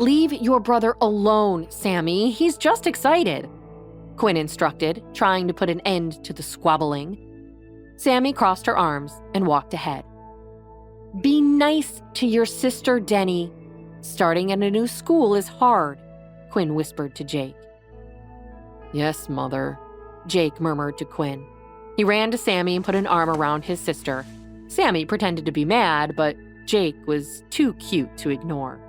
"Leave your brother alone, Sammy. He's just excited," Quinn instructed, trying to put an end to the squabbling. Sammy crossed her arms and walked ahead. "Be nice to your sister, Denny. Starting at a new school is hard," Quinn whispered to Jake. "Yes, Mother," Jake murmured to Quinn. He ran to Sammy and put an arm around his sister. Sammy pretended to be mad, but Jake was too cute to ignore.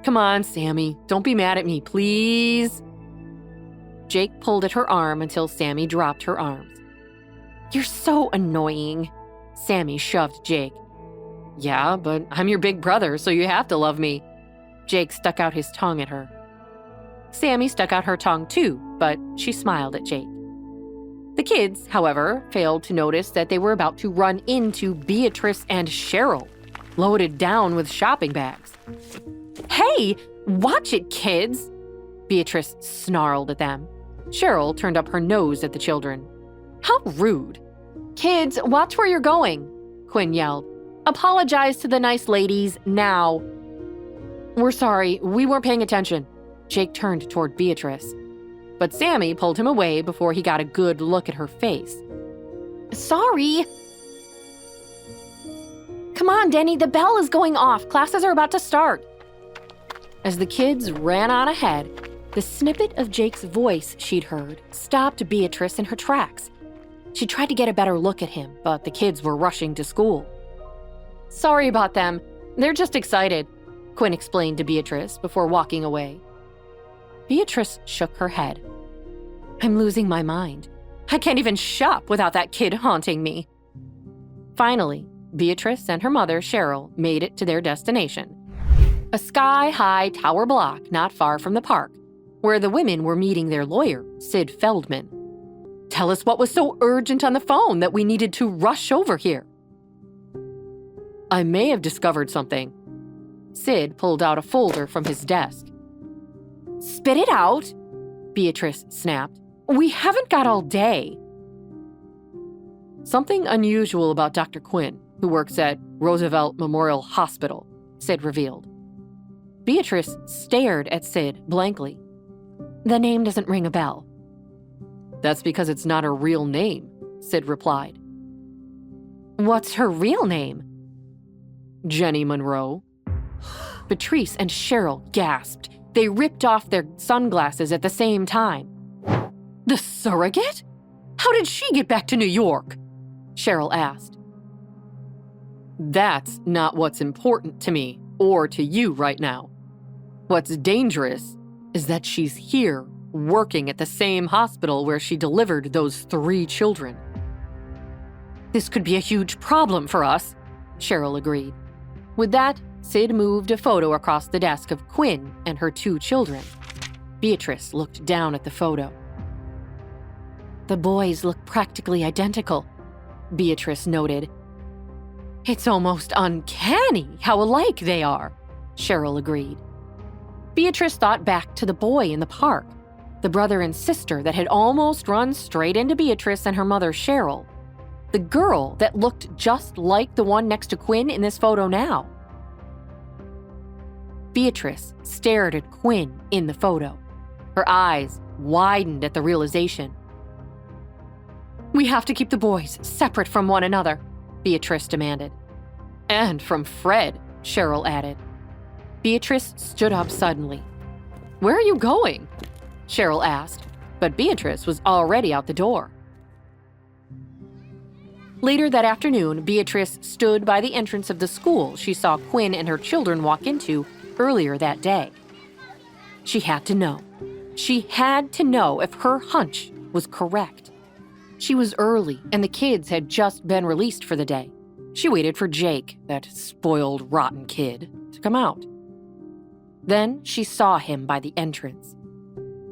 "Come on, Sammy. Don't be mad at me, please." Jake pulled at her arm until Sammy dropped her arms. "You're so annoying." Sammy shoved Jake. "Yeah, but I'm your big brother, so you have to love me." Jake stuck out his tongue at her. Sammy stuck out her tongue too, but she smiled at Jake. The kids, however, failed to notice that they were about to run into Beatrice and Cheryl, loaded down with shopping bags. "Hey, watch it, kids!" Beatrice snarled at them. Cheryl turned up her nose at the children. "How rude!" "Kids, watch where you're going," Quinn yelled. "Apologize to the nice ladies now." "We're sorry, we weren't paying attention." Jake turned toward Beatrice, but Sammy pulled him away before he got a good look at her face. "Sorry." "Come on, Denny, the bell is going off. Classes are about to start." As the kids ran on ahead, the snippet of Jake's voice she'd heard stopped Beatrice in her tracks. She tried to get a better look at him, but the kids were rushing to school. "Sorry about them. They're just excited," Quinn explained to Beatrice before walking away. Beatrice shook her head. "I'm losing my mind. I can't even shop without that kid haunting me." Finally, Beatrice and her mother, Cheryl, made it to their destination. A sky-high tower block not far from the park, where the women were meeting their lawyer, Sid Feldman. "Tell us what was so urgent on the phone that we needed to rush over here." "I may have discovered something." Sid pulled out a folder from his desk. "Spit it out," Beatrice snapped. "We haven't got all day." "Something unusual about Dr. Quinn, who works at Roosevelt Memorial Hospital," Sid revealed. Beatrice stared at Sid blankly. "The name doesn't ring a bell." "That's because it's not her real name," Sid replied. "What's her real name?" "Jenny Monroe." Beatrice and Cheryl gasped. They ripped off their sunglasses at the same time. "The surrogate? How did she get back to New York?" Cheryl asked. "That's not what's important to me or to you right now. What's dangerous is that she's here, working at the same hospital where she delivered those 3 children." "This could be a huge problem for us," Cheryl agreed. With that, Sid moved a photo across the desk of Quinn and her 2 children. Beatrice looked down at the photo. "The boys look practically identical," Beatrice noted. "It's almost uncanny how alike they are," Cheryl agreed. Beatrice thought back to the boy in the park, the brother and sister that had almost run straight into Beatrice and her mother, Cheryl, the girl that looked just like the one next to Quinn in this photo now. Beatrice stared at Quinn in the photo. Her eyes widened at the realization. "We have to keep the boys separate from one another," Beatrice demanded. "And from Fred," Cheryl added. Beatrice stood up suddenly. "Where are you going?" Cheryl asked, but Beatrice was already out the door. Later that afternoon, Beatrice stood by the entrance of the school she saw Quinn and her children walk into earlier that day. She had to know. She had to know if her hunch was correct. She was early, and the kids had just been released for the day. She waited for Jake, that spoiled, rotten kid, to come out. Then she saw him by the entrance.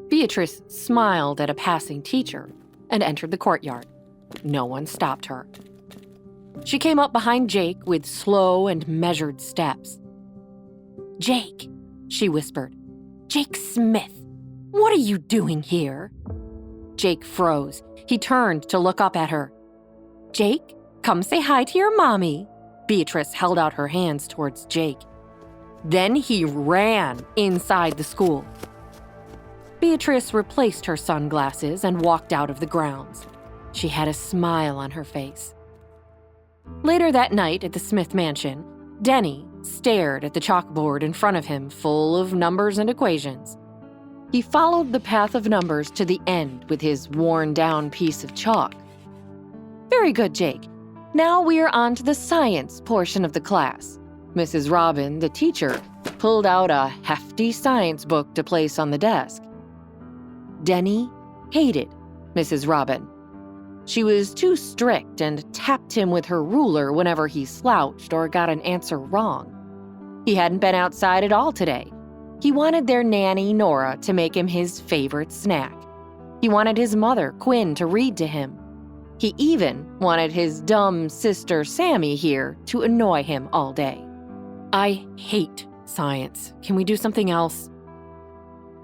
Beatrice smiled at a passing teacher and entered the courtyard. No one stopped her. She came up behind Jake with slow and measured steps. "Jake," she whispered. "Jake Smith, what are you doing here?" Jake froze. He turned to look up at her. "Jake, come say hi to your mommy." Beatrice held out her hands towards Jake. Then he ran inside the school. Beatrice replaced her sunglasses and walked out of the grounds. She had a smile on her face. Later that night at the Smith mansion, Denny stared at the chalkboard in front of him full of numbers and equations. He followed the path of numbers to the end with his worn-down piece of chalk. "Very good, Jake. Now we are on to the science portion of the class." Mrs. Robin, the teacher, pulled out a hefty science book to place on the desk. Denny hated Mrs. Robin. She was too strict and tapped him with her ruler whenever he slouched or got an answer wrong. He hadn't been outside at all today. He wanted their nanny, Nora, to make him his favorite snack. He wanted his mother, Quinn, to read to him. He even wanted his dumb sister, Sammy, here to annoy him all day. "I hate science. Can we do something else?"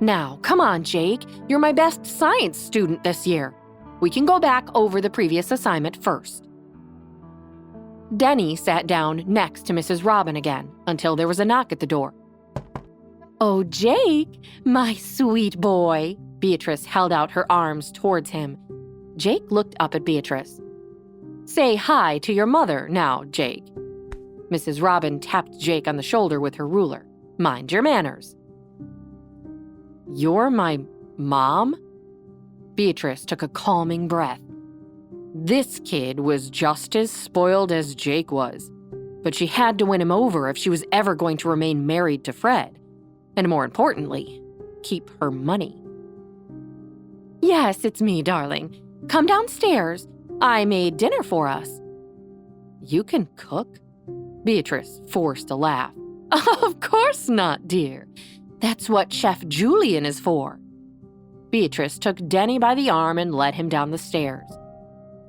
"Now, come on, Jake. You're my best science student this year. We can go back over the previous assignment first." Denny sat down next to Mrs. Robin again until there was a knock at the door. "Oh, Jake, my sweet boy." Beatrice held out her arms towards him. Jake looked up at Beatrice. "Say hi to your mother now, Jake." Mrs. Robin tapped Jake on the shoulder with her ruler. "Mind your manners." "You're my mom?" Beatrice took a calming breath. This kid was just as spoiled as Jake was, but she had to win him over if she was ever going to remain married to Fred, and more importantly, keep her money. "Yes, it's me, darling. Come downstairs. I made dinner for us." "You can cook?" Beatrice forced a laugh. "Of course not, dear. That's what Chef Julian is for." Beatrice took Denny by the arm and led him down the stairs.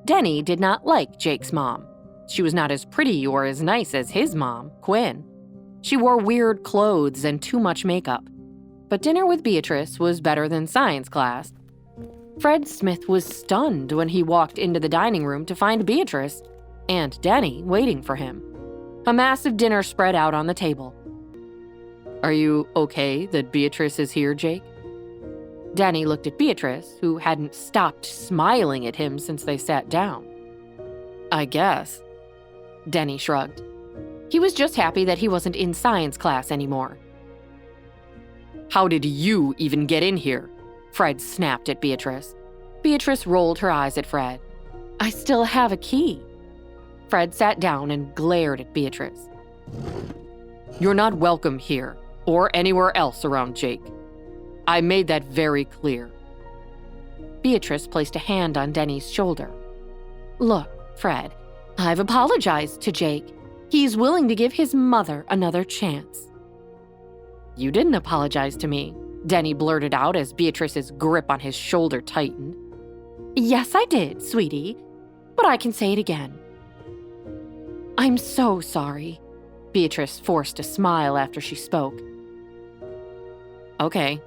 Denny did not like Jake's mom. She was not as pretty or as nice as his mom, Quinn. She wore weird clothes and too much makeup. But dinner with Beatrice was better than science class. Fred Smith was stunned when he walked into the dining room to find Beatrice and Denny waiting for him. A massive dinner spread out on the table. "Are you okay that Beatrice is here, Jake?" Denny looked at Beatrice, who hadn't stopped smiling at him since they sat down. "I guess." Denny shrugged. He was just happy that he wasn't in science class anymore. "How did you even get in here?" Fred snapped at Beatrice. Beatrice rolled her eyes at Fred. "I still have a key." Fred sat down and glared at Beatrice. "You're not welcome here, or anywhere else around Jake. I made that very clear." Beatrice placed a hand on Denny's shoulder. "Look, Fred, I've apologized to Jake. He's willing to give his mother another chance." "You didn't apologize to me," Denny blurted out as Beatrice's grip on his shoulder tightened. "Yes, I did, sweetie, but I can say it again." "I'm so sorry." Beatrice forced a smile after she spoke. "Okay,"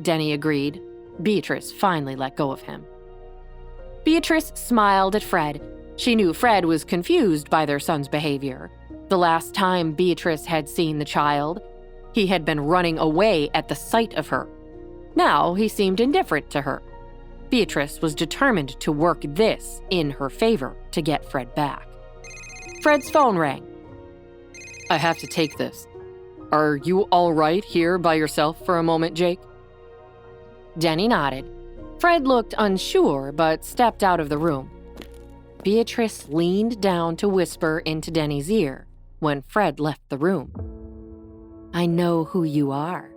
Denny agreed. Beatrice finally let go of him. Beatrice smiled at Fred. She knew Fred was confused by their son's behavior. The last time Beatrice had seen the child, he had been running away at the sight of her. Now he seemed indifferent to her. Beatrice was determined to work this in her favor to get Fred back. Fred's phone rang. "I have to take this. Are you all right here by yourself for a moment, Jake?" Denny nodded. Fred looked unsure but stepped out of the room. Beatrice leaned down to whisper into Denny's ear when Fred left the room. "I know who you are."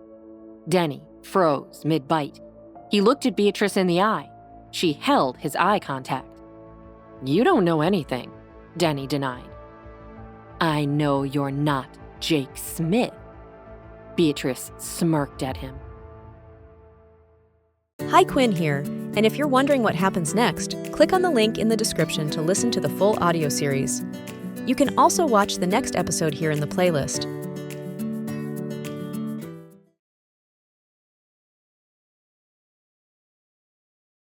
Denny froze mid-bite. He looked at Beatrice in the eye. She held his eye contact. "You don't know anything," Denny denied. "I know you're not Jake Smith." Beatrice smirked at him. Hi, Quinn here, and if you're wondering what happens next, click on the link in the description to listen to the full audio series. You can also watch the next episode here in the playlist.